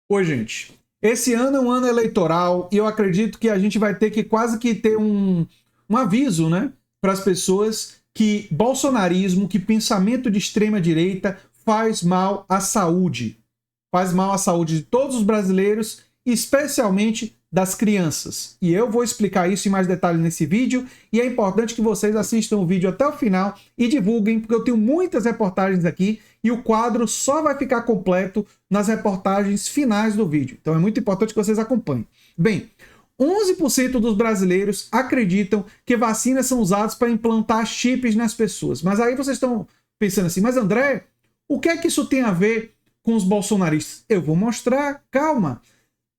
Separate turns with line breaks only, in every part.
Oi, gente. Esse ano é um ano eleitoral e eu acredito que a gente vai ter que quase que ter um aviso, né, para as pessoas que bolsonarismo, que pensamento de extrema direita faz mal à saúde. Faz mal à saúde de todos os brasileiros, especialmente das crianças. E eu vou explicar isso em mais detalhes nesse vídeo e é importante que vocês assistam o vídeo até o final e divulguem, porque eu tenho muitas reportagens aqui e o quadro só vai ficar completo nas reportagens finais do vídeo. Então é muito importante que vocês acompanhem. Bem, 11% dos brasileiros acreditam que vacinas são usadas para implantar chips nas pessoas. Mas aí vocês estão pensando assim, mas André, o que é que isso tem a ver com os bolsonaristas? Eu vou mostrar, calma.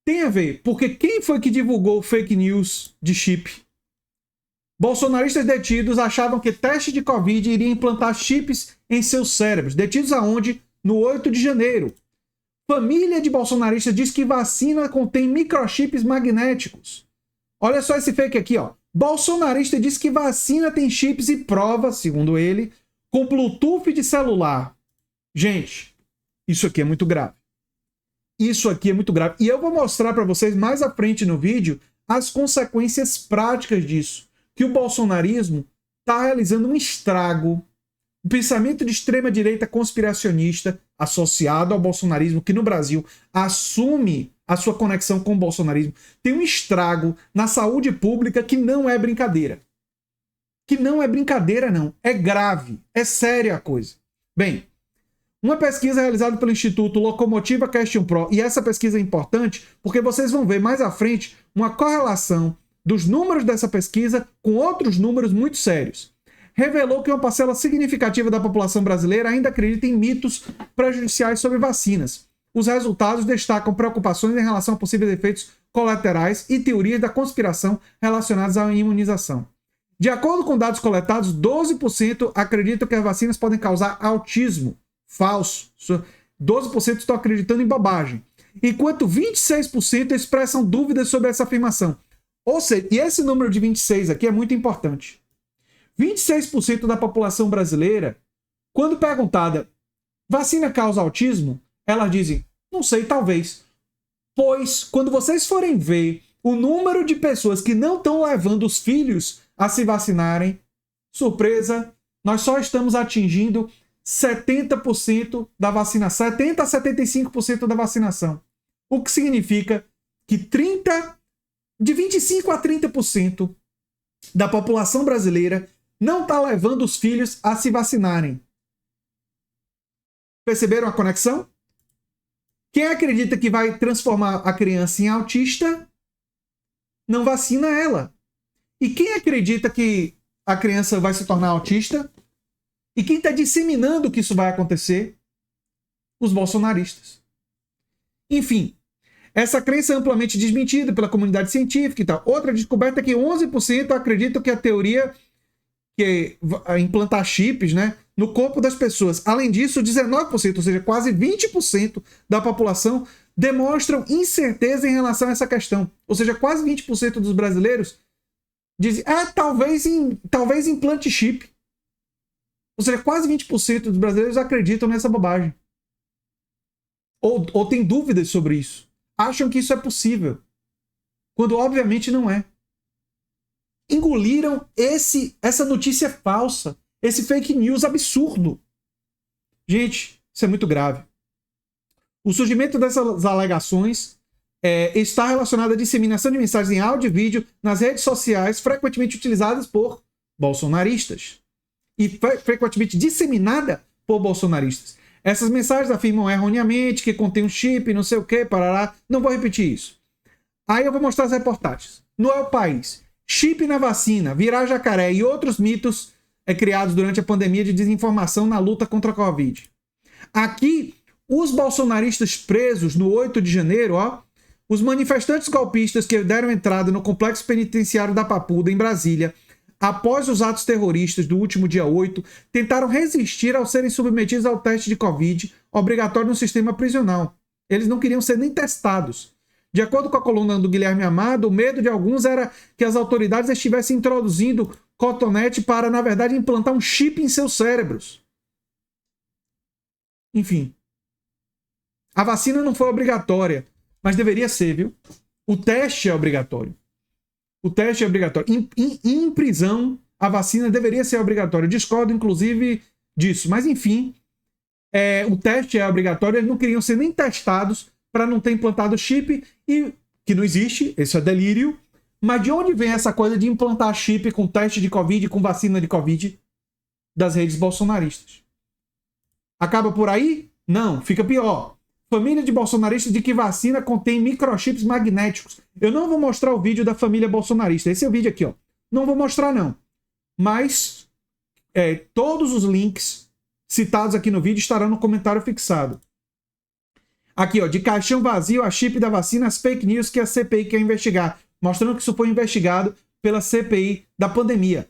Tem a ver, porque quem foi que divulgou fake news de chip? Bolsonaristas detidos achavam que teste de Covid iria implantar chips em seus cérebros. Detidos aonde? No 8 de janeiro. Família de bolsonaristas diz que vacina contém microchips magnéticos. Olha só esse fake aqui, ó. Bolsonarista diz que vacina tem chips e prova, segundo ele, com Bluetooth de celular. Gente, isso aqui é muito grave. Isso aqui é muito grave. E eu vou mostrar para vocês mais à frente no vídeo as consequências práticas disso. Que o bolsonarismo está realizando um estrago. O pensamento de extrema-direita conspiracionista associado ao bolsonarismo, que no Brasil assume a sua conexão com o bolsonarismo, tem um estrago na saúde pública que não é brincadeira. Que não é brincadeira, não. É grave. É séria a coisa. Bem, uma pesquisa realizada pelo Instituto Locomotiva Question Pro, e essa pesquisa é importante porque vocês vão ver mais à frente uma correlação dos números dessa pesquisa com outros números muito sérios. Revelou que uma parcela significativa da população brasileira ainda acredita em mitos prejudiciais sobre vacinas. Os resultados destacam preocupações em relação a possíveis efeitos colaterais e teorias da conspiração relacionadas à imunização. De acordo com dados coletados, 12% acreditam que as vacinas podem causar autismo. Falso. 12% estão acreditando em bobagem. Enquanto 26% expressam dúvidas sobre essa afirmação. Ou seja, e esse número de 26 aqui é muito importante. 26% da população brasileira, quando perguntada, vacina causa autismo? Elas dizem, não sei, talvez. Pois, quando vocês forem ver o número de pessoas que não estão levando os filhos a se vacinarem, surpresa, nós só estamos atingindo 70% da vacinação, 70% a 75% da vacinação. O que significa que de 25% a 30% da população brasileira não está levando os filhos a se vacinarem. Perceberam a conexão? Quem acredita que vai transformar a criança em autista, não vacina ela. E quem acredita que a criança vai se tornar autista, e quem está disseminando que isso vai acontecer? Os bolsonaristas. Enfim, essa crença é amplamente desmentida pela comunidade científica e tal. Outra descoberta é que 11% acreditam que a teoria que implantar chips, né, no corpo das pessoas. Além disso, 19%, ou seja, quase 20% da população demonstram incerteza em relação a essa questão. Ou seja, quase 20% dos brasileiros dizem, talvez implante chip. Ou seja, quase 20% dos brasileiros acreditam nessa bobagem. Ou têm dúvidas sobre isso. Acham que isso é possível. Quando obviamente não é. Engoliram essa notícia falsa. Esse fake news absurdo. Gente, isso é muito grave. O surgimento dessas alegações está relacionado à disseminação de mensagens em áudio e vídeo nas redes sociais frequentemente utilizadas por bolsonaristas. E frequentemente disseminada por bolsonaristas. Essas mensagens afirmam erroneamente que contém um chip, não sei o que, parará. Não vou repetir isso. Aí eu vou mostrar as reportagens. No El País, chip na vacina, virar jacaré e outros mitos criados durante a pandemia de desinformação na luta contra a Covid. Aqui, os bolsonaristas presos no 8 de janeiro, ó, os manifestantes golpistas que deram entrada no complexo penitenciário da Papuda, em Brasília, após os atos terroristas do último dia 8, tentaram resistir ao serem submetidos ao teste de Covid obrigatório no sistema prisional. Eles não queriam ser nem testados. De acordo com a coluna do Guilherme Amado, o medo de alguns era que as autoridades estivessem introduzindo cotonete para, na verdade, implantar um chip em seus cérebros. Enfim. A vacina não foi obrigatória, mas deveria ser, viu? O teste é obrigatório. O teste é obrigatório. Em prisão, a vacina deveria ser obrigatória. Eu discordo, inclusive, disso. Mas, enfim, o teste é obrigatório. Eles não queriam ser nem testados para não ter implantado chip, e que não existe, esse é delírio. Mas de onde vem essa coisa de implantar chip com teste de Covid, com vacina de Covid? Das redes bolsonaristas. Acaba por aí? Não, fica pior. Família de bolsonaristas de que vacina contém microchips magnéticos. Eu não vou mostrar o vídeo da família bolsonarista. Esse é o vídeo aqui, ó. Não vou mostrar, não. Mas todos os links citados aqui no vídeo estarão no comentário fixado. Aqui, ó, de caixão vazio a chip da vacina, as fake news que a CPI quer investigar. Mostrando que isso foi investigado pela CPI da pandemia.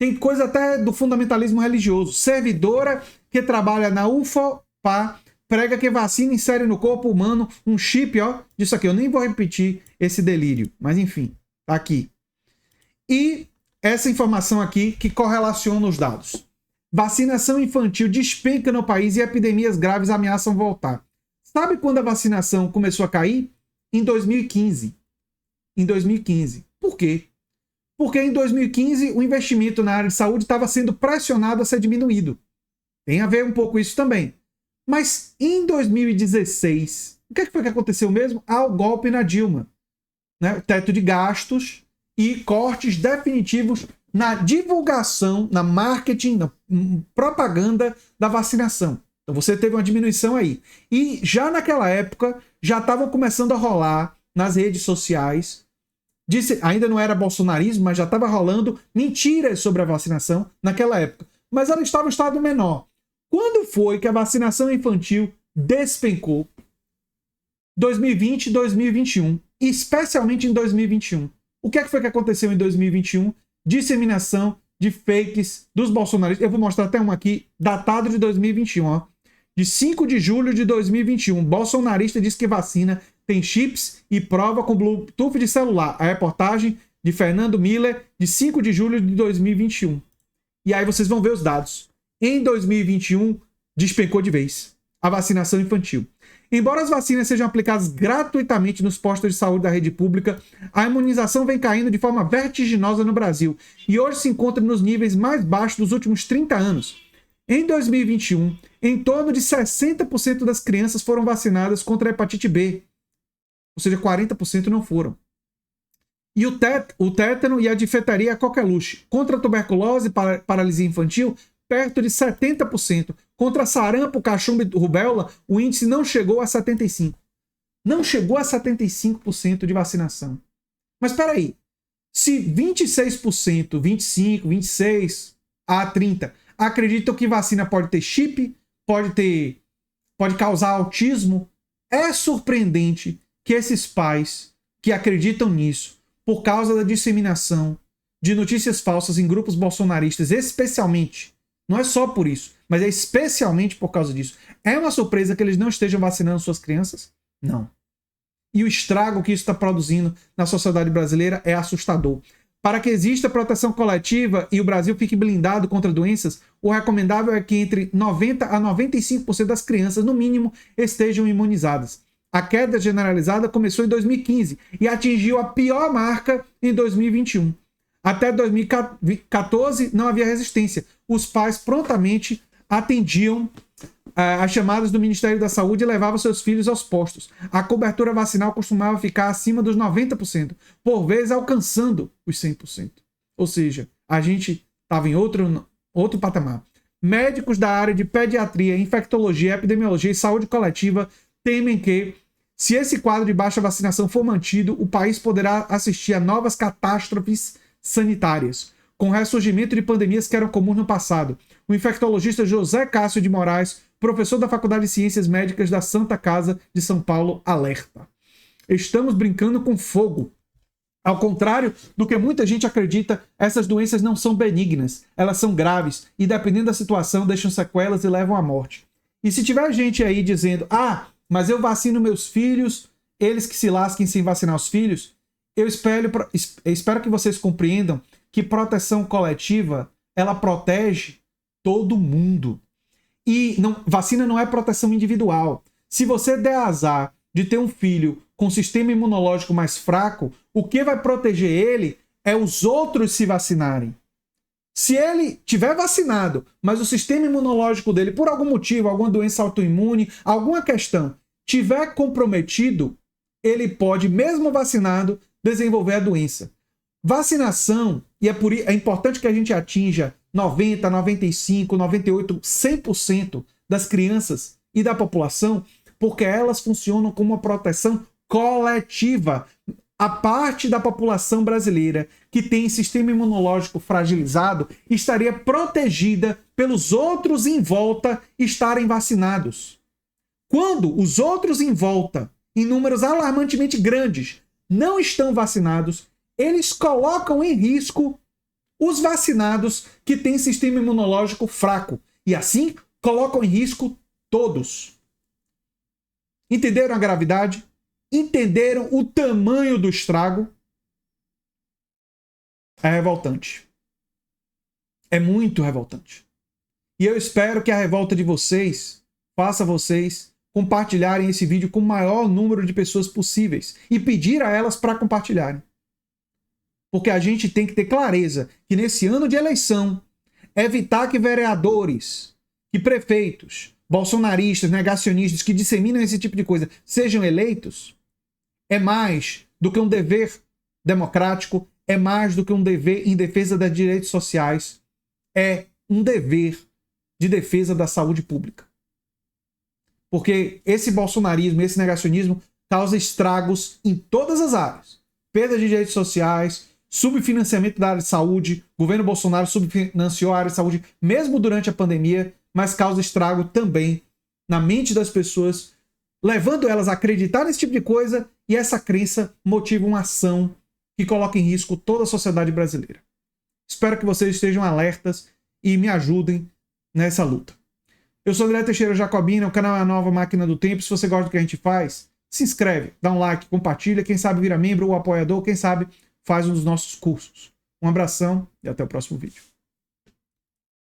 Tem coisa até do fundamentalismo religioso. Servidora que trabalha na UFOPA prega que vacina insere no corpo humano um chip, ó, disso aqui. Eu nem vou repetir esse delírio, mas enfim, tá aqui. E essa informação aqui que correlaciona os dados. Vacinação infantil despenca no país e epidemias graves ameaçam voltar. Sabe quando a vacinação começou a cair? Em 2015. Em 2015. Por quê? Porque em 2015 o investimento na área de saúde estava sendo pressionado a ser diminuído. Tem a ver um pouco isso também. Mas em 2016, o que foi que aconteceu mesmo? O golpe na Dilma. Né? Teto de gastos e cortes definitivos na divulgação, na marketing, na propaganda da vacinação. Então você teve uma diminuição aí. E já naquela época, já estavam começando a rolar nas redes sociais, ainda não era bolsonarismo, mas já estava rolando mentiras sobre a vacinação naquela época. Mas ela estava em estado menor. Quando foi que a vacinação infantil despencou? 2020 e 2021. Especialmente em 2021. O que foi que aconteceu em 2021? Disseminação de fakes dos bolsonaristas. Eu vou mostrar até um aqui, datado de 2021. Ó. De 5 de julho de 2021. Bolsonarista diz que vacina tem chips e prova com Bluetooth de celular. A reportagem de Fernando Miller, de 5 de julho de 2021. E aí vocês vão ver os dados. Em 2021, despencou de vez a vacinação infantil. Embora as vacinas sejam aplicadas gratuitamente nos postos de saúde da rede pública, a imunização vem caindo de forma vertiginosa no Brasil e hoje se encontra nos níveis mais baixos dos últimos 30 anos. Em 2021, em torno de 60% das crianças foram vacinadas contra a hepatite B. Ou seja, 40% não foram. E o tétano e a difteria e a coqueluche. Contra a tuberculose e paralisia infantil, perto de 70%. Contra sarampo, cachumba e rubéola, o índice não chegou a 75%. Não chegou a 75% de vacinação. Mas espera aí. Se 26%, 25%, 26% a 30% acreditam que vacina pode ter chip, pode causar autismo, é surpreendente que esses pais que acreditam nisso, por causa da disseminação de notícias falsas em grupos bolsonaristas, especialmente, não é só por isso, mas é especialmente por causa disso. É uma surpresa que eles não estejam vacinando suas crianças? Não. E o estrago que isso está produzindo na sociedade brasileira é assustador. Para que exista proteção coletiva e o Brasil fique blindado contra doenças, o recomendável é que entre 90% a 95% das crianças, no mínimo, estejam imunizadas. A queda generalizada começou em 2015 e atingiu a pior marca em 2021. Até 2014 não havia resistência. Os pais prontamente atendiam as chamadas do Ministério da Saúde e levavam seus filhos aos postos. A cobertura vacinal costumava ficar acima dos 90%, por vezes alcançando os 100%. Ou seja, a gente estava em outro patamar. Médicos da área de pediatria, infectologia, epidemiologia e saúde coletiva temem que, se esse quadro de baixa vacinação for mantido, o país poderá assistir a novas catástrofes sanitárias, com o ressurgimento de pandemias que eram comuns no passado. O infectologista José Cássio de Moraes, professor da Faculdade de Ciências Médicas da Santa Casa de São Paulo, alerta. Estamos brincando com fogo. Ao contrário do que muita gente acredita, essas doenças não são benignas, elas são graves e, dependendo da situação, deixam sequelas e levam à morte. E se tiver gente aí dizendo, mas eu vacino meus filhos, eles que se lasquem sem vacinar os filhos, eu espero que vocês compreendam que proteção coletiva, ela protege todo mundo. E vacina não é proteção individual. Se você der azar de ter um filho com sistema imunológico mais fraco, o que vai proteger ele é os outros se vacinarem. Se ele tiver vacinado, mas o sistema imunológico dele, por algum motivo, alguma doença autoimune, alguma questão, tiver comprometido, ele pode, mesmo vacinado, desenvolver a doença. Vacinação, e é importante que a gente atinja 90, 95, 98, 100% das crianças e da população, porque elas funcionam como uma proteção coletiva. A parte da população brasileira que tem sistema imunológico fragilizado estaria protegida pelos outros em volta estarem vacinados. Quando os outros em volta, em números alarmantemente grandes, não estão vacinados, eles colocam em risco os vacinados que têm sistema imunológico fraco. E assim, colocam em risco todos. Entenderam a gravidade? Entenderam o tamanho do estrago? É revoltante. É muito revoltante. E eu espero que a revolta de vocês faça vocês compartilharem esse vídeo com o maior número de pessoas possíveis e pedir a elas para compartilharem. Porque a gente tem que ter clareza que nesse ano de eleição, evitar que vereadores, que prefeitos, bolsonaristas, negacionistas que disseminam esse tipo de coisa sejam eleitos, é mais do que um dever democrático, é mais do que um dever em defesa dos direitos sociais, é um dever de defesa da saúde pública. Porque esse bolsonarismo, esse negacionismo causa estragos em todas as áreas. Perda de direitos sociais, subfinanciamento da área de saúde, o governo Bolsonaro subfinanciou a área de saúde mesmo durante a pandemia, mas causa estrago também na mente das pessoas, levando elas a acreditar nesse tipo de coisa, e essa crença motiva uma ação que coloca em risco toda a sociedade brasileira. Espero que vocês estejam alertas e me ajudem nessa luta. Eu sou André Teixeira Jacobina, o canal é a Nova Máquina do Tempo. Se você gosta do que a gente faz, se inscreve, dá um like, compartilha, quem sabe vira membro ou apoiador, quem sabe faz um dos nossos cursos. Um abração e até o próximo vídeo.